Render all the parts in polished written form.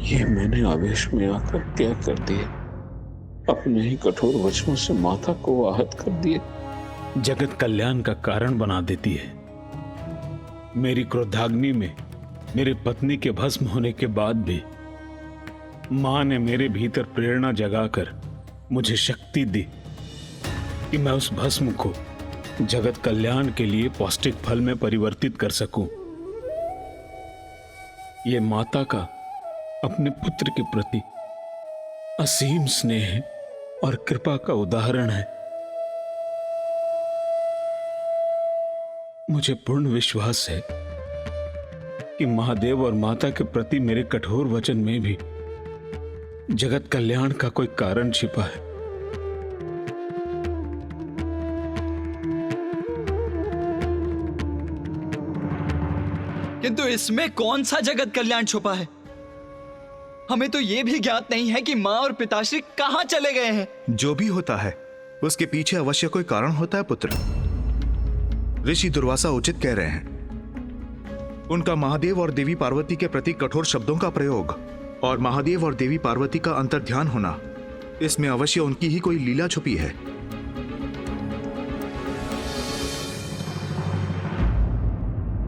ये मैंने आवेश में आकर क्या कर दिया? अपने ही कठोर वचनों से माता को आहत कर दिए। जगत कल्याण का कारण बना देती है। मेरी क्रोधाग्नि में मेरे पत्नी के भस्म होने के बाद भी मां ने मेरे भीतर प्रेरणा जगाकर मुझे शक्ति दी कि मैं उस भस्म को जगत कल्याण के लिए पौष्टिक फल में परिवर्तित कर सकूं। यह माता का अपने पुत्र के प्रति असीम स्नेह और कृपा का उदाहरण है। मुझे पूर्ण विश्वास है कि महादेव और माता के प्रति मेरे कठोर वचन में भी जगत कल्याण का कोई कारण छिपा है। किंतु इसमें कौन सा जगत कल्याण छुपा है? हमें तो यह भी ज्ञात नहीं है कि मां और पिताश्री कहां चले गए हैं। जो भी होता है उसके पीछे अवश्य कोई कारण होता है पुत्र। ऋषि दुर्वासा उचित कह रहे हैं। उनका महादेव और देवी पार्वती के प्रति कठोर शब्दों का प्रयोग और महादेव और देवी पार्वती का अंतर्ध्यान होना, इसमें अवश्य उनकी ही कोई लीला छुपी है।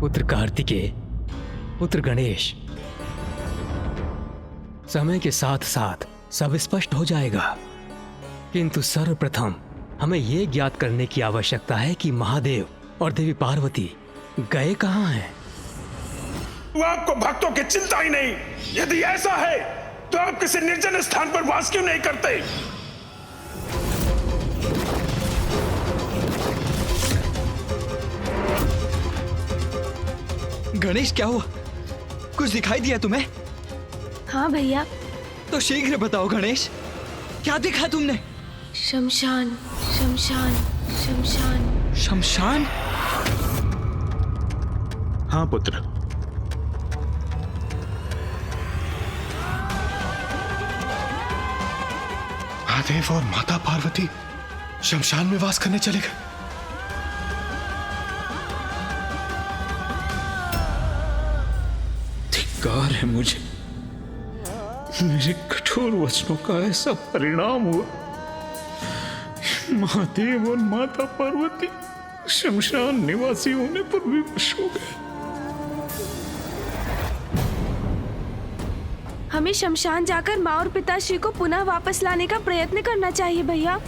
पुत्र कार्तिकेय, पुत्र गणेश, समय के साथ साथ सब स्पष्ट हो जाएगा, किंतु सर्वप्रथम हमें यह ज्ञात करने की आवश्यकता है कि महादेव और देवी पार्वती गए कहां हैं। आपको भक्तों की चिंता ही नहीं। यदि ऐसा है तो आप किसी निर्जन स्थान पर वास क्यों नहीं करते? गणेश, क्या हुआ? कुछ दिखाई दिया तुम्हें? हाँ भैया। तो शीघ्र बताओ गणेश, क्या देखा तुमने? शमशान, शमशान, शमशान। शमशान? हाँ पुत्र, महादेव और माता पार्वती शमशान में वास करने चले गए। धिक्कार है मुझे, मेरे कठोर वचनों का ऐसा परिणाम हुआ। महादेव और माता पार्वती शमशान निवासी होने पर विवश हो गए। हमें शमशान जाकर माँ और पिताश्री को पुनः वापस लाने का प्रयत्न करना चाहिए भैया।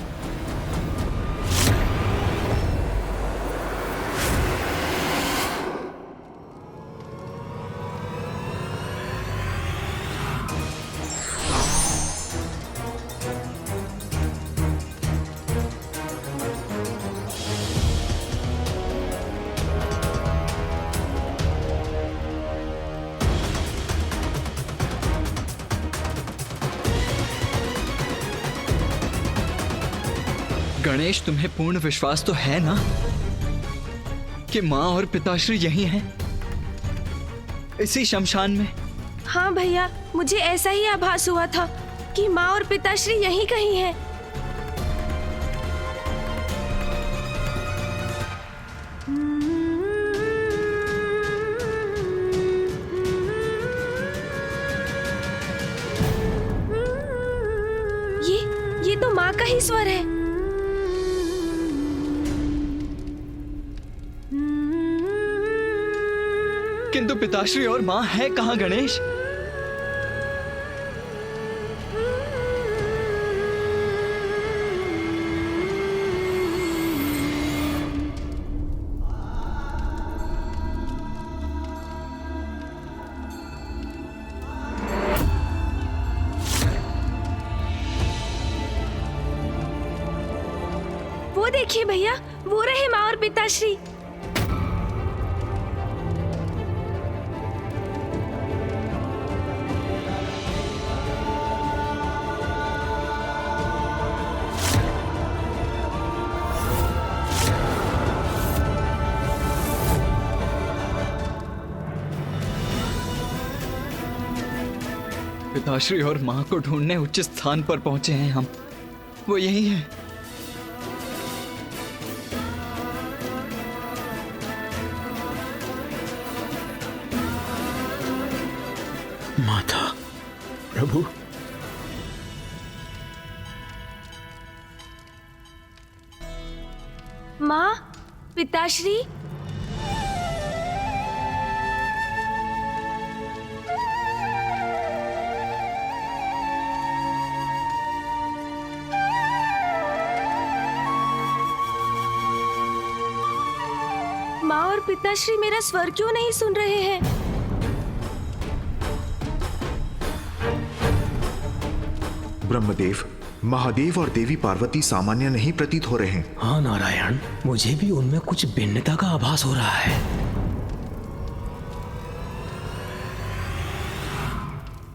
गणेश, तुम्हें पूर्ण विश्वास तो है ना कि मां और पिताश्री यही हैं, इसी शमशान में? हाँ भैया, मुझे ऐसा ही आभास हुआ था कि माँ और पिताश्री यहीं कहीं हैं। ये तो माँ का ही स्वर है। किंतु पिताश्री और मां है कहां गणेश? वो देखिए भैया, वो रहे माँ और पिताश्री। पिताश्री और मां को ढूंढने उच्च स्थान पर पहुंचे हैं हम। वो यही है। माता, प्रभु। माँ, पिताश्री। माँ और पिताश्री मेरा स्वर क्यों नहीं सुन रहे हैं? ब्रह्मदेव, महादेव और देवी पार्वती सामान्य नहीं प्रतीत हो रहे हैं। हाँ नारायण, मुझे भी उनमें कुछ भिन्नता का आभास हो रहा है।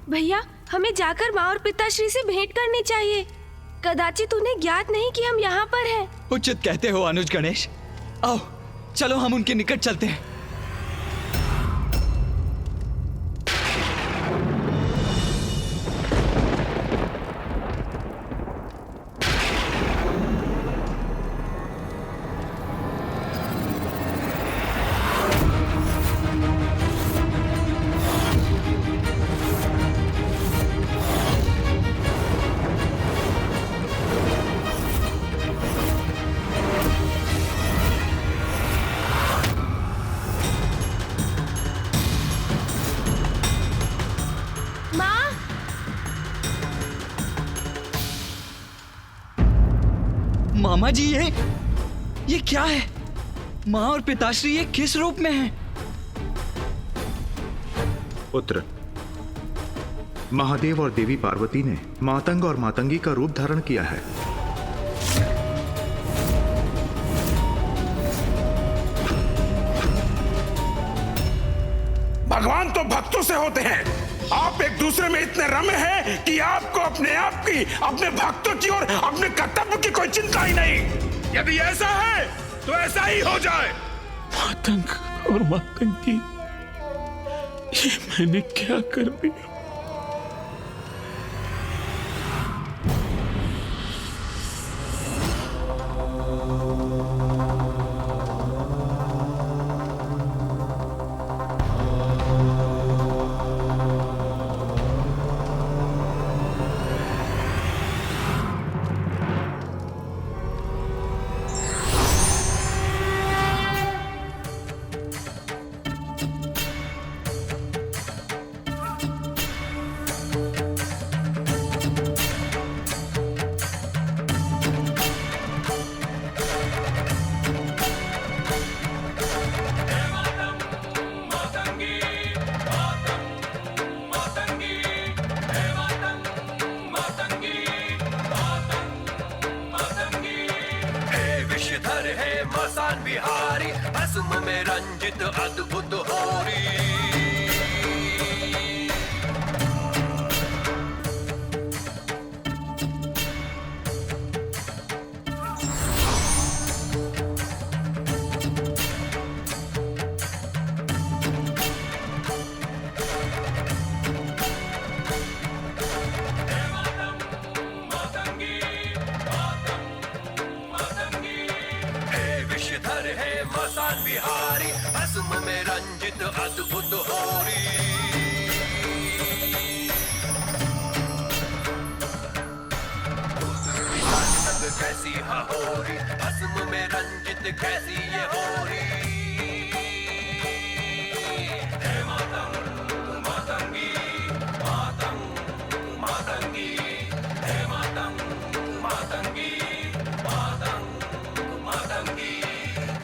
भैया, हमें जाकर माँ और पिताश्री से भेंट करनी चाहिए। कदाचित उन्हें ज्ञात नहीं कि हम यहाँ पर हैं। उचित कहते हो अनुज गणेश। आओ चलो हम उनके निकट चलते हैं। मामा जी, ये क्या है? माँ और पिताश्री ये किस रूप में हैं? पुत्र, महादेव और देवी पार्वती ने मातंग और मातंगी का रूप धारण किया है। भगवान तो भक्तों से होते हैं। आप एक दूसरे में इतने रमे हैं कि आपको अपने आप की, अपने भक्तों की और अपने कर्तव्य की कोई चिंता ही नहीं। यदि ऐसा है तो ऐसा ही हो जाए। मातंग और मातंगी, ये मैंने क्या कर दिया? बिहारी भस्म में रंजित अद्भुत होरी। बिहारी भस्म में रंजित अद्भुत होरी। कैसी होरी भस्म में रंजित कैसी ये होरी। हे मातंग मातंगी मातंग मातंगी, हे मातंग मातंगी मातंग मातंगी।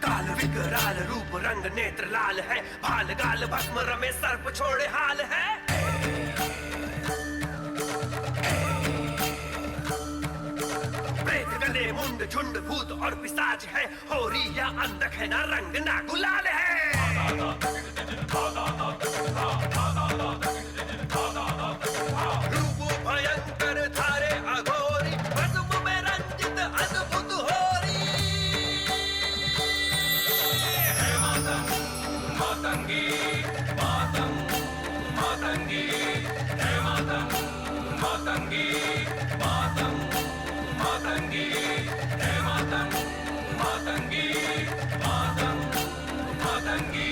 काल विकराल रूप रंग नेत्र लाल है, भाल गाल भस्म रमे सर्प छोड़े हाल है। प्रेत गले मुंड झुंड भूत और पिशाच है, होरी या अंधक है ना रंग ना गुलाल है। रूप भयंकर धारे अघोरी भस्म में रंजित अद्भुत होरी। हे मातंग मातंगी मातंग मातंगी, हे मातंग मातंगी मातंग मातंगी, हे मातंग मातंगी मातंग मातंगी।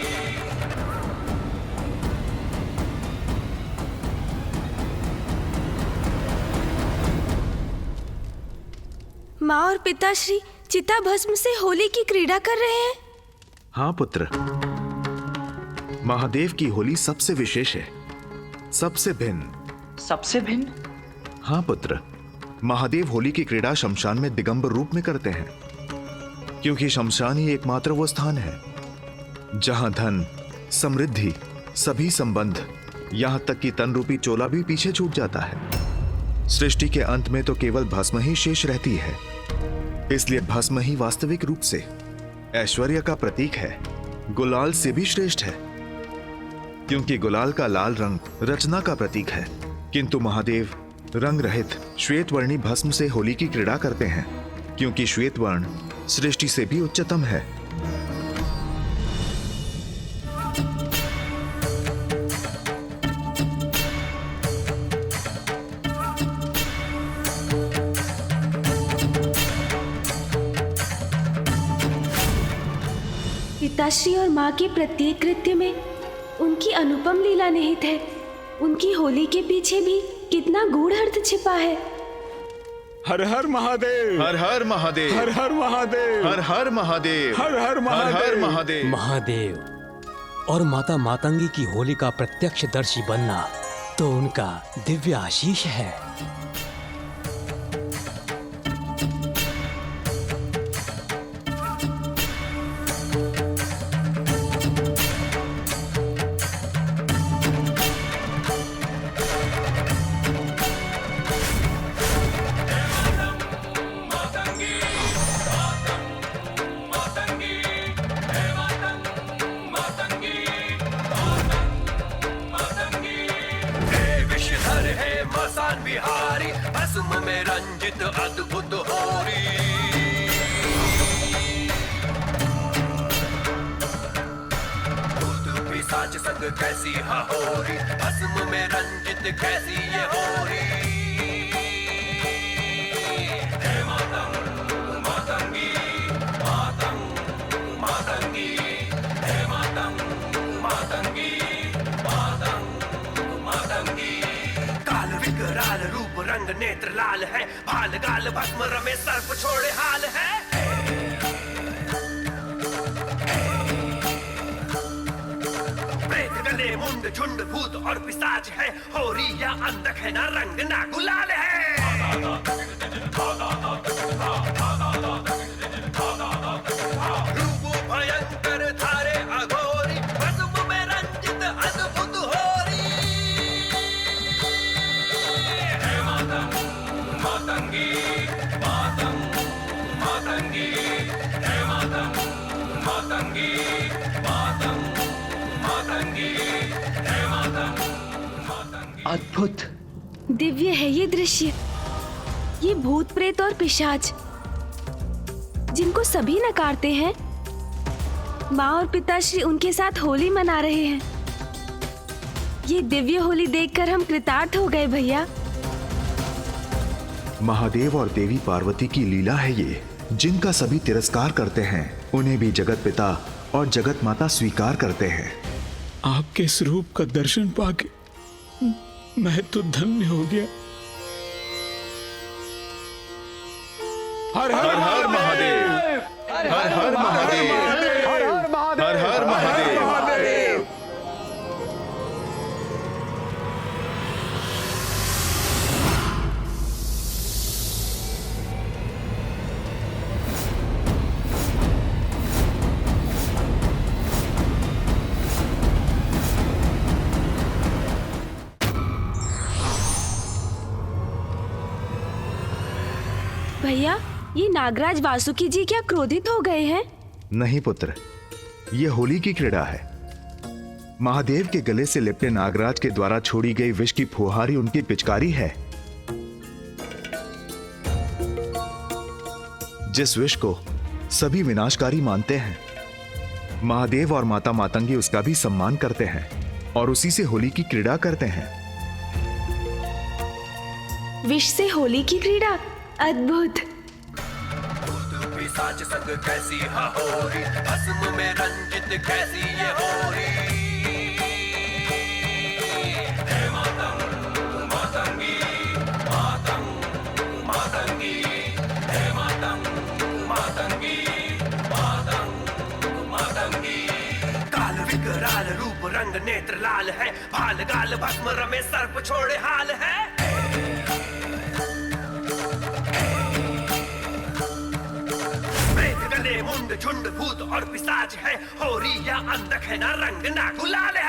माँ और पिताश्री चिता भस्म से होली की क्रीड़ा कर रहे हैं। हाँ पुत्र, महादेव की होली सबसे विशेष है, सबसे भिन्न। सबसे भिन्न? हाँ पुत्र, महादेव होली की क्रीड़ा शमशान में दिगंबर रूप में करते हैं, क्योंकि शमशान ही एकमात्र वो स्थान है जहां धन, समृद्धि, सभी संबंध, यहां तक कि तन रूपी चोला भी पीछे छूट जाता है। सृष्टि के अंत में तो केवल भस्म ही शेष रहती है, इसलिए भस्म ही वास्तविक रूप से ऐश्वर्य का प्रतीक है, गुलाल से भी श्रेष्ठ है, क्योंकि गुलाल का लाल रंग रचना का प्रतीक है। किंतु महादेव रंग रहित श्वेत वर्णी भस्म से होली की क्रीड़ा करते हैं, क्योंकि श्वेत वर्ण सृष्टि से भी उच्चतम है। पिताश्री और माँ के प्रत्येक कृत्य में उनकी अनुपम लीला निहित है। उनकी होली के पीछे भी कितना गूढ़ अर्थ छिपा है। हर हर महादेव, हर हर महादेव, हर हर महादेव, हर हर महादेव, हर हर हर हर महादेव। महादेव। महादेव और माता मातंगी की होली का प्रत्यक्षदर्शी बनना तो उनका दिव्य आशीष है। मसान बिहारी भस्म में रंजित अद्भुत होरी। भूत पिशाच संग कैसी होरी, भस्म में रंजित कैसी ये होरी। हे मातंग मातंगी, मातंग मातंगी, हे मातंग मातंगी, मातंग मातंगी। काल विकराल रूप रंग नेत्र लाल है, भाल गाल भस्म रमे सर्प छोड़े हाल है। प्रेत गले मुंड झुंड भूत और पिशाच है, होरी या अंधक है ना रंग ना गुलाल है। रूप भयंकर धारे अघोरी, भस्म में रंजित अद्भुत होरी। मातंगी मातंग मातंगी, हे मातंग मातंगी, मातंग मातंगी, हे मातंग मातंगी। अद्भुत, दिव्य है ये दृश्य। ये भूत प्रेत और पिशाच जिनको सभी नकारते हैं, माँ और पिताश्री उनके साथ होली मना रहे हैं। ये दिव्य होली देखकर हम कृतार्थ हो गए भैया। महादेव और देवी पार्वती की लीला है ये, जिनका सभी तिरस्कार करते हैं, उन्हें भी जगत पिता और जगत माता स्वीकार करते हैं। आपके इस रूप का दर्शन पाके मैं तो धन्य हो गया। हर हर हर महादेव, हर हर महादेव, हर हर महादेव। भैया, ये नागराज वासुकी जी क्या क्रोधित हो गए हैं? नहीं पुत्र, ये होली की क्रीड़ा है। महादेव के गले से लिपटे नागराज के द्वारा छोड़ी गई विष की फुहारी उनकी पिचकारी है। जिस विष को सभी विनाशकारी मानते हैं, महादेव और माता मातंगी उसका भी सम्मान करते हैं और उसी से होली की क्रीड़ा करते हैं। विष से होली की क्रीड़ा, अद्भुत। पिशाच संग कैसी होरी, भस्म में रंजित कैसी ये होरी। हे मातंग मातंगी, मातंग मातंगी, हे मातंग रंग नेत्र लाल है, भाल गाल भस्म रमे सर्प छोड़े हाल है। प्रेत गले मुंड झुंड भूत और पिशाच है, होरी या अंधक है ना रंग ना गुलाल है।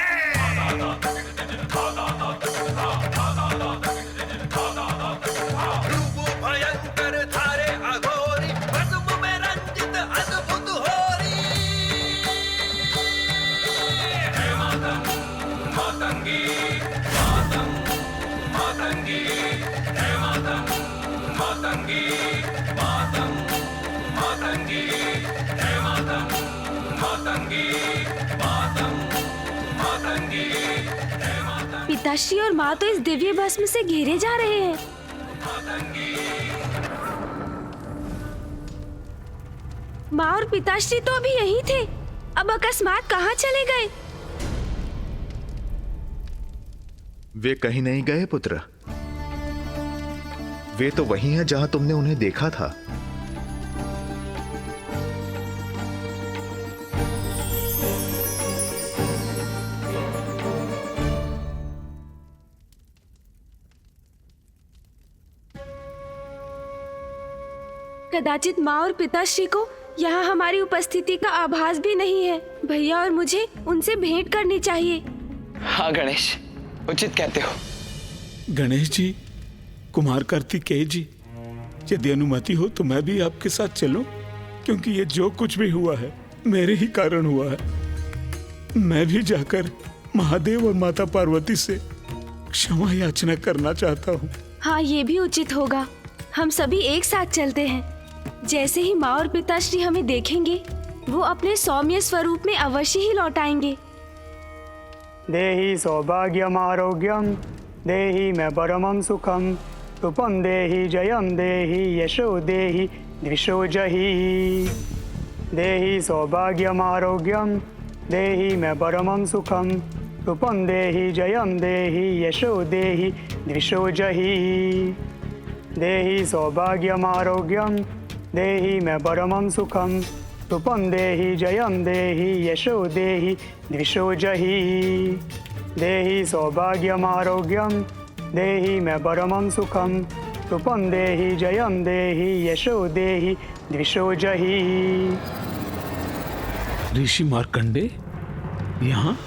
रूप भयंकर धारे अघोरी, भस्म में रंजित अद्भुत होरी। मातंगी मातंगी हे मातंग मातंगी मातंगी हे मातंग मातंगी मातंगी हे मातंग। पिताश्री और माँ तो इस दिव्य भस्म से घेरे जा रहे हैं। माँ और पिताश्री तो अभी यही थे, अब अकस्मात कहाँ चले गए? वे कहीं नहीं गए पुत्र, वे तो वही हैं जहां तुमने उन्हें देखा था। कदाचित माँ और पिताश्री को यहाँ हमारी उपस्थिति का आभास भी नहीं है। भैया और मुझे उनसे भेंट करनी चाहिए। हाँ गणेश, उचित कहते हो। गणेश जी, कुमार कार्तिकेय जी, यदि अनुमति हो तो मैं भी आपके साथ चलूं, क्योंकि ये जो कुछ भी हुआ है मेरे ही कारण हुआ है। मैं भी जाकर महादेव और माता पार्वती से क्षमा याचना करना चाहता हूँ। हाँ, ये भी उचित होगा। हम सभी एक साथ चलते हैं। जैसे ही माँ और पिताश्री हमें देखेंगे, वो अपने सौम्य स्वरूप में अवश्य ही लौट आएंगे। देहि सौभाग्यमारोग्यं देहि मे परमं सुखं तुपं देहि जयं देहि यशो देहि द्विषो जहि। देहि सौभाग्यमारोग्यं देहि मे परमं सुखं तुपं देहि जयं देहि यशो देहि द्विषो जहि। देहि सौभाग्यमारोग्यं देहि मे परमं सुखं तुपं देहि जयं देहि यशो देहि द्विषो जहि। देहि सौभाग्यमारोग्यं देहि मे परमं सुखं तुपं देहि जयं देहि यशो देहि द्विषो जहि। ऋषि मार्कंडे यहाँ?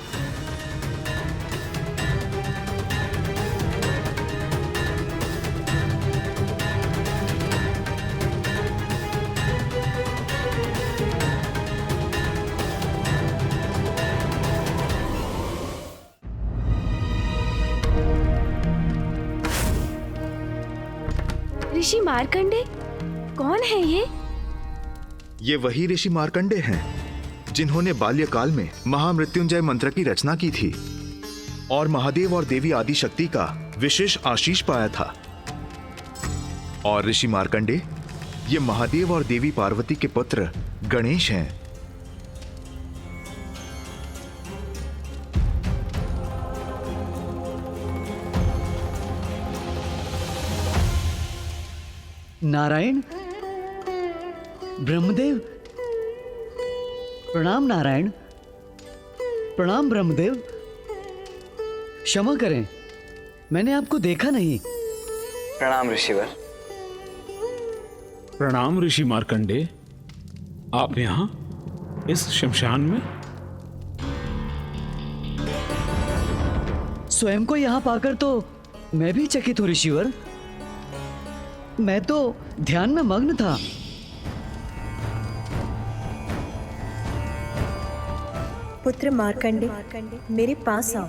ऋषि मार्कंडे कौन है ये? ये वही ऋषि मार्कंडे हैं जिन्होंने बाल्यकाल में महामृत्युंजय मंत्र की रचना की थी और महादेव और देवी आदिशक्ति का विशेष आशीष पाया था। और ऋषि मार्कंडे ये महादेव और देवी पार्वती के पुत्र गणेश हैं। नारायण, ब्रह्मदेव, प्रणाम नारायण, प्रणाम ब्रह्मदेव। क्षमा करें, मैंने आपको देखा नहीं। प्रणाम ऋषिवर। प्रणाम ऋषि मार्कंडे, आप यहाँ इस शमशान में? स्वयं को यहाँ पाकर तो मैं भी चकित हूँ ऋषिवर। मैं तो ध्यान में मग्न था। पुत्र मार्कंडे, मेरे पास आओ।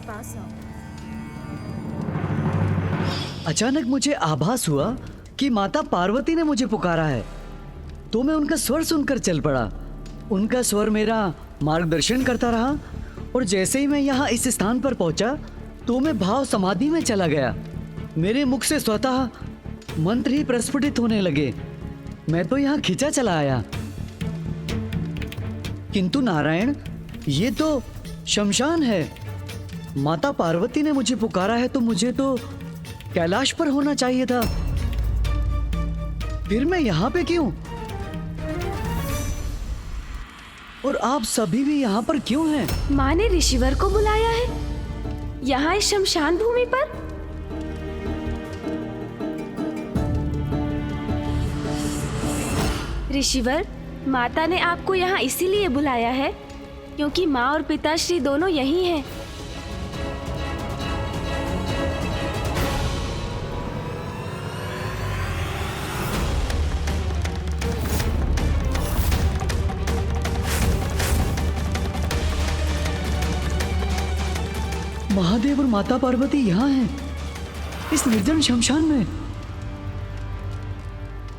अचानक मुझे आभास हुआ कि माता पार्वती ने मुझे पुकारा है, तो मैं उनका स्वर सुनकर चल पड़ा। उनका स्वर मेरा मार्गदर्शन करता रहा और जैसे ही मैं यहाँ इस स्थान पर पहुंचा तो मैं भाव समाधि में चला गया। मेरे मुख से स्वतः मंत्र ही प्रस्फुटित होने लगे। मैं तो यहाँ खिंचा चला आया। किंतु नारायण, ये तो शमशान है। माता पार्वती ने मुझे पुकारा है तो मुझे तो कैलाश पर होना चाहिए था। फिर मैं यहाँ पे क्यों? और आप सभी भी यहाँ पर क्यों हैं? माँ ने ऋषिवर को बुलाया है यहाँ इस शमशान भूमि पर। ऋषिवर, माता ने आपको यहाँ इसीलिए बुलाया है क्योंकि माँ और पिताश्री दोनों यही हैं। महादेव और माता पार्वती यहाँ हैं, इस निर्जन शमशान में।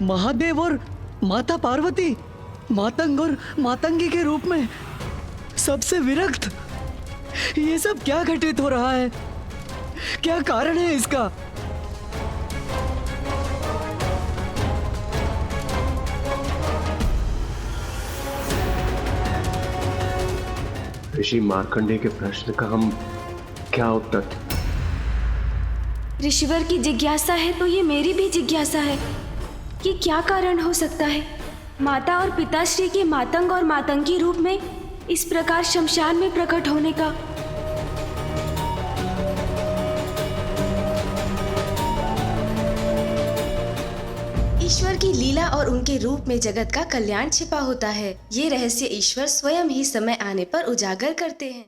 महादेव और माता पार्वती मातंग और मातंगी के रूप में, सबसे विरक्त। ये सब क्या घटित हो रहा है? क्या कारण है इसका? ऋषि मार्कंडेय के प्रश्न का हम क्या उत्तर? ऋषिवर की जिज्ञासा है तो ये मेरी भी जिज्ञासा है कि क्या कारण हो सकता है माता और पिताश्री के मातंग और मातंगी रूप में इस प्रकार शमशान में प्रकट होने का। ईश्वर की लीला और उनके रूप में जगत का कल्याण छिपा होता है। ये रहस्य ईश्वर स्वयं ही समय आने पर उजागर करते हैं।